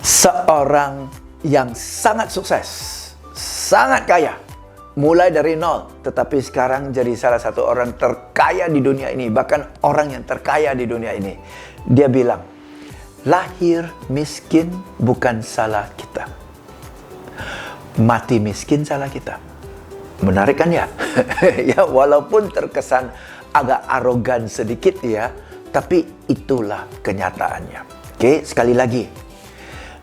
Seorang yang sangat sukses, sangat kaya, mulai dari nol, tetapi sekarang jadi salah satu orang terkaya di dunia ini, bahkan orang yang terkaya di dunia ini. Dia bilang, lahir miskin bukan salah kita, mati miskin salah kita. Menarik kan ya? Ya, walaupun terkesan agak arogan sedikit ya, tapi itulah kenyataannya. Oke, sekali lagi.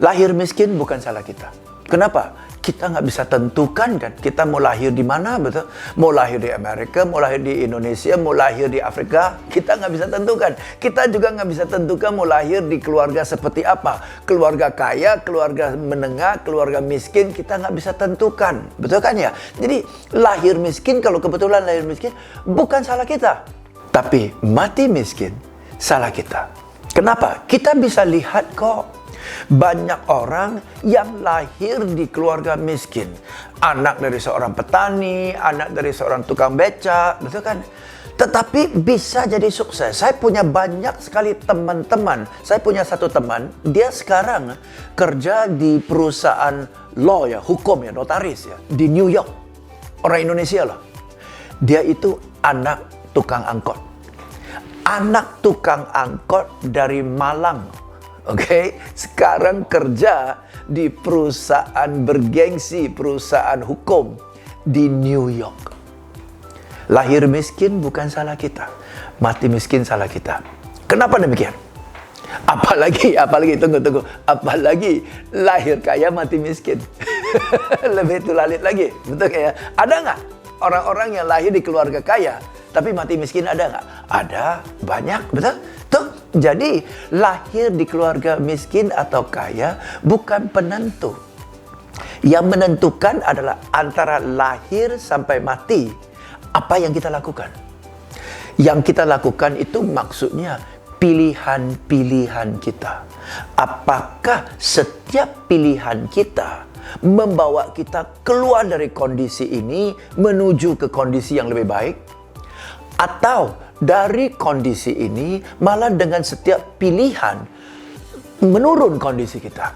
Lahir miskin bukan salah kita. Kenapa? Kita nggak bisa tentukan kan, kita mau lahir di mana, betul? Mau lahir di Amerika, mau lahir di Indonesia, mau lahir di Afrika, kita nggak bisa tentukan. Kita juga nggak bisa tentukan mau lahir di keluarga seperti apa. Keluarga kaya, keluarga menengah, keluarga miskin, kita nggak bisa tentukan. Betul kan ya? Jadi lahir miskin, kalau kebetulan lahir miskin, bukan salah kita. Tapi mati miskin, salah kita. Kenapa? Kita bisa lihat kok. Banyak orang yang lahir di keluarga miskin. Anak dari seorang petani, anak dari seorang tukang beca, betul kan? Tetapi bisa jadi sukses. Saya punya banyak sekali teman-teman. Saya punya satu teman, dia sekarang kerja di perusahaan law ya, hukum ya, notaris ya, di New York. Orang Indonesia loh. Dia itu anak tukang angkot. Anak tukang angkot dari Malang. Oke, sekarang kerja di perusahaan bergengsi, perusahaan hukum di New York. Lahir miskin bukan salah kita, mati miskin salah kita. Kenapa demikian? Apalagi, tunggu. Apalagi lahir kaya mati miskin. Lebih tulalit lagi, betul ya? Ada nggak orang-orang yang lahir di keluarga kaya, tapi mati miskin, ada nggak? Ada, banyak, betul? Tuh, jadi lahir di keluarga miskin atau kaya bukan penentu. Yang menentukan adalah antara lahir sampai mati, apa yang kita lakukan. Yang kita lakukan itu maksudnya pilihan-pilihan kita. Apakah setiap pilihan kita membawa kita keluar dari kondisi ini menuju ke kondisi yang lebih baik? Atau dari kondisi ini malah dengan setiap pilihan menurun kondisi kita.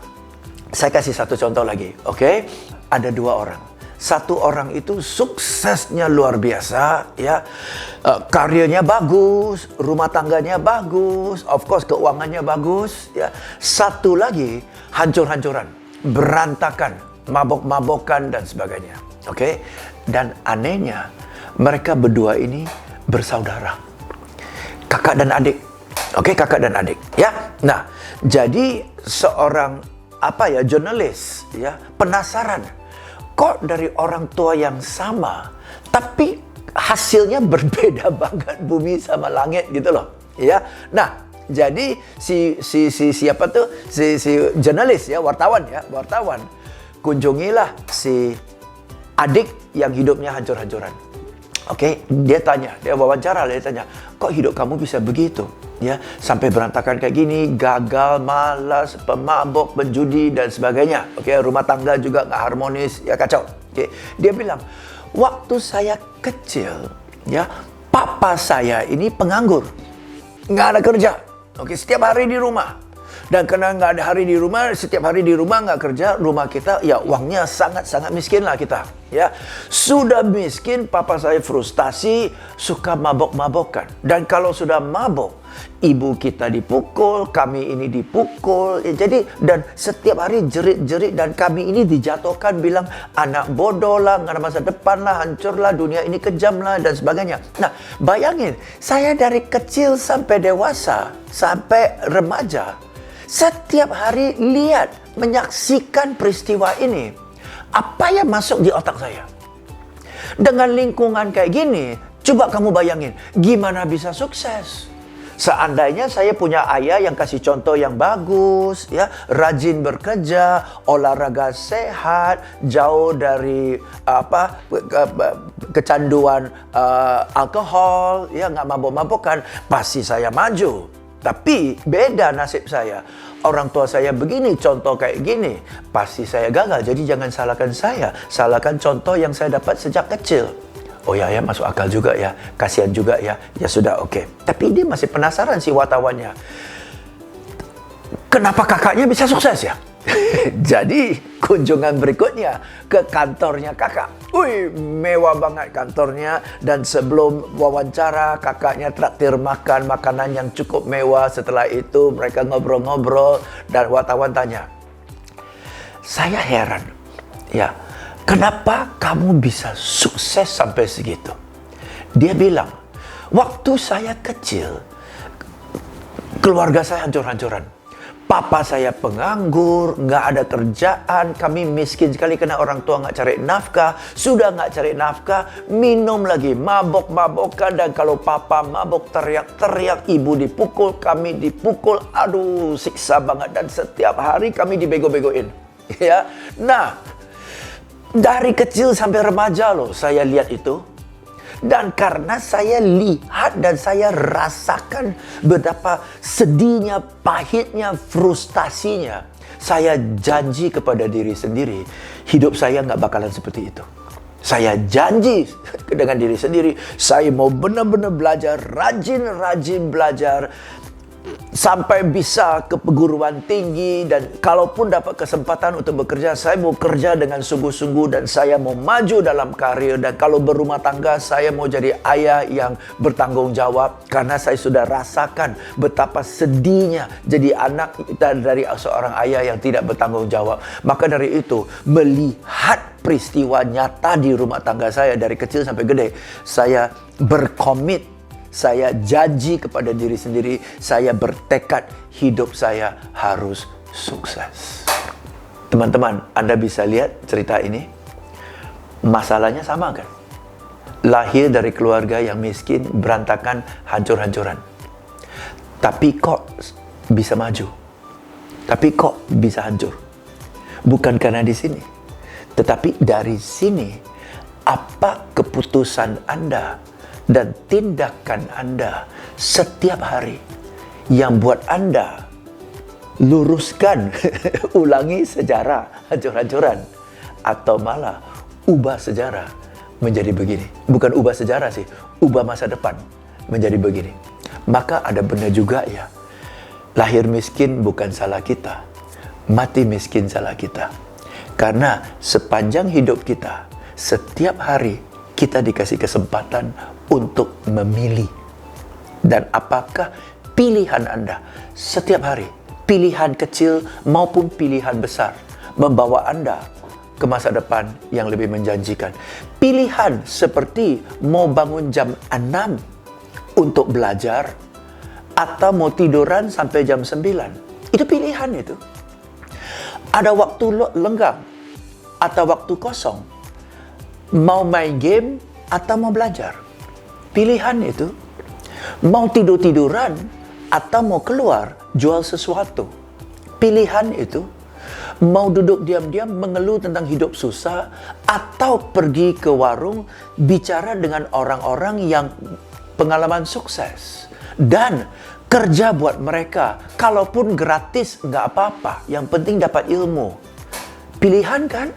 Saya kasih satu contoh lagi, oke? Ada dua orang. Satu orang itu suksesnya luar biasa, ya, karyanya bagus, rumah tangganya bagus, of course keuangannya bagus, ya. Satu lagi hancur-hancuran, berantakan, mabok-mabokan dan sebagainya, oke? Dan anehnya mereka berdua ini bersaudara, kakak dan adik. Oke, kakak dan adik, ya. Nah, jadi seorang jurnalis, ya, penasaran, kok dari orang tua yang sama tapi hasilnya berbeda banget, bumi sama langit gitu loh, ya. Nah, jadi si jurnalis ya, wartawan kunjungilah si adik yang hidupnya hancur-hancuran. Oke, dia wawancara, dia tanya, kok hidup kamu bisa begitu? Ya, sampai berantakan kayak gini, gagal, malas, pemabok, penjudi dan sebagainya. Oke, rumah tangga juga nggak harmonis, ya kacau. Oke, dia bilang, waktu saya kecil, ya, papa saya ini penganggur, nggak ada kerja. Oke, setiap hari di rumah. Dan karena nggak ada hari di rumah, setiap hari di rumah nggak kerja, rumah kita ya uangnya sangat-sangat miskin lah kita. Ya, sudah miskin, papa saya frustasi, suka mabok-mabokan. Dan kalau sudah mabok, ibu kita dipukul, kami ini dipukul. Ya, jadi dan setiap hari jerit-jerit dan kami ini dijatuhkan, bilang anak bodoh lah, nggak ada masa depan lah, hancur lah, dunia ini kejam lah dan sebagainya. Nah, bayangin, saya dari kecil sampai dewasa, sampai remaja, setiap hari lihat, menyaksikan peristiwa ini. Apa yang masuk di otak saya? Dengan lingkungan kayak gini, coba kamu bayangin, gimana bisa sukses? Seandainya saya punya ayah yang kasih contoh yang bagus, ya, rajin bekerja, olahraga sehat, jauh dari kecanduan alkohol, ya, nggak mabok-mabokan, pasti saya maju. Tapi beda nasib saya. Orang tua saya begini, contoh kayak gini, pasti saya gagal. Jadi jangan salahkan saya, salahkan contoh yang saya dapat sejak kecil. Oh ya, masuk akal juga ya, kasihan juga ya. Ya sudah, oke. Tapi dia masih penasaran si wartawannya. Kenapa kakaknya bisa sukses ya? Jadi kunjungan berikutnya ke kantornya kakak. Wih, mewah banget kantornya. Dan sebelum wawancara, kakaknya traktir makan makanan yang cukup mewah. Setelah itu mereka ngobrol-ngobrol dan wartawan tanya, saya heran, ya, kenapa kamu bisa sukses sampai segitu? Dia bilang, waktu saya kecil, keluarga saya hancur-hancuran. Papa saya penganggur, nggak ada kerjaan, kami miskin sekali karena orang tua nggak cari nafkah. Sudah nggak cari nafkah, minum lagi, mabok-mabokan. Dan kalau papa mabok, teriak-teriak, ibu dipukul, kami dipukul. Aduh, siksa banget. Dan setiap hari kami dibego-begoin. Ya, nah, dari kecil sampai remaja loh saya lihat itu. Dan karena saya lihat dan saya rasakan betapa sedihnya, pahitnya, frustasinya, saya janji kepada diri sendiri, hidup saya nggak bakalan seperti itu. Saya janji dengan diri sendiri, saya mau benar-benar belajar, rajin-rajin belajar, sampai bisa ke perguruan tinggi. Dan kalaupun dapat kesempatan untuk bekerja, saya mau kerja dengan sungguh-sungguh dan saya mau maju dalam karir. Dan kalau berumah tangga, saya mau jadi ayah yang bertanggung jawab, karena saya sudah rasakan betapa sedihnya jadi anak dari seorang ayah yang tidak bertanggung jawab. Maka dari itu, melihat peristiwa nyata di rumah tangga saya dari kecil sampai gede, saya berkomit, saya janji kepada diri sendiri, saya bertekad hidup saya harus sukses. Teman-teman, Anda bisa lihat cerita ini. Masalahnya sama kan? Lahir dari keluarga yang miskin, berantakan, hancur-hancuran. Tapi kok bisa maju? Tapi kok bisa hancur? Bukan karena di sini. Tetapi dari sini, apa keputusan Anda dan tindakan Anda setiap hari yang buat Anda luruskan, ulangi sejarah hancur-hancuran, atau malah ubah sejarah menjadi begini. Bukan ubah sejarah sih, ubah masa depan menjadi begini. Maka ada benar juga ya, lahir miskin bukan salah kita, mati miskin salah kita. Karena sepanjang hidup kita, setiap hari kita dikasih kesempatan untuk memilih. Dan apakah pilihan Anda setiap hari, pilihan kecil maupun pilihan besar, membawa Anda ke masa depan yang lebih menjanjikan? Pilihan seperti mau bangun jam 6 untuk belajar, atau mau tiduran sampai jam 9. Itu pilihan itu. Ada waktu lenggang atau waktu kosong, mau main game atau mau belajar. Pilihan itu. Mau tidur-tiduran atau mau keluar jual sesuatu. Pilihan itu. Mau duduk diam-diam mengeluh tentang hidup susah, atau pergi ke warung bicara dengan orang-orang yang pengalaman sukses dan kerja buat mereka. Kalaupun gratis nggak apa-apa, yang penting dapat ilmu. Pilihan kan?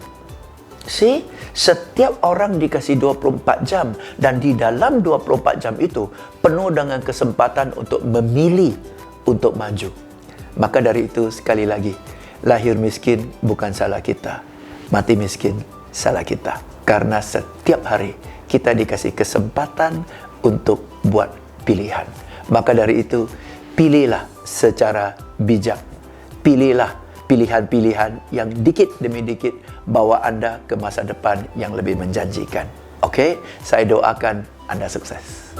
See, setiap orang dikasih 24 jam, dan di dalam 24 jam itu penuh dengan kesempatan untuk memilih, untuk maju. Maka dari itu, sekali lagi, lahir miskin bukan salah kita, mati miskin salah kita. Karena setiap hari kita dikasih kesempatan untuk buat pilihan. Maka dari itu, pilihlah secara bijak. Pilihlah pilihan-pilihan yang dikit demi dikit bawa Anda ke masa depan yang lebih menjanjikan. Oke, saya doakan Anda sukses.